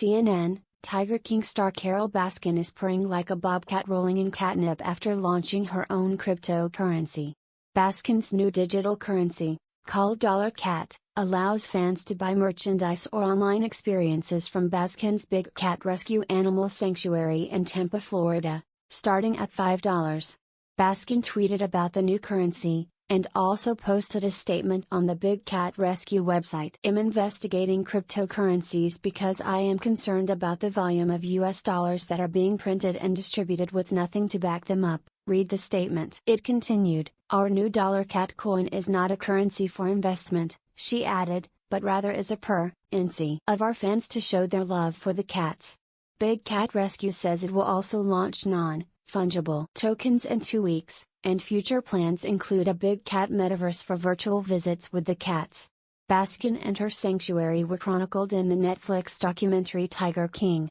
CNN, Tiger King star Carole Baskin is purring like a bobcat rolling in catnip after launching her own cryptocurrency. Baskin's new digital currency, called Dollar Cat, allows fans to buy merchandise or online experiences from Baskin's Big Cat Rescue Animal Sanctuary in Tampa, Florida, starting at $5. Baskin tweeted about the new currency, and also posted a statement on the Big Cat Rescue website. "I'm investigating cryptocurrencies because I am concerned about the volume of US dollars that are being printed and distributed with nothing to back them up," read the statement. It continued, "Our new Dollar Cat coin is not a currency for investment," she added, "but rather is a currency of our fans to show their love for the cats." Big Cat Rescue says it will also launch non-fungible tokens in 2 weeks, and future plans include a Big Cat metaverse for virtual visits with the cats. Baskin and her sanctuary were chronicled in the Netflix documentary Tiger King.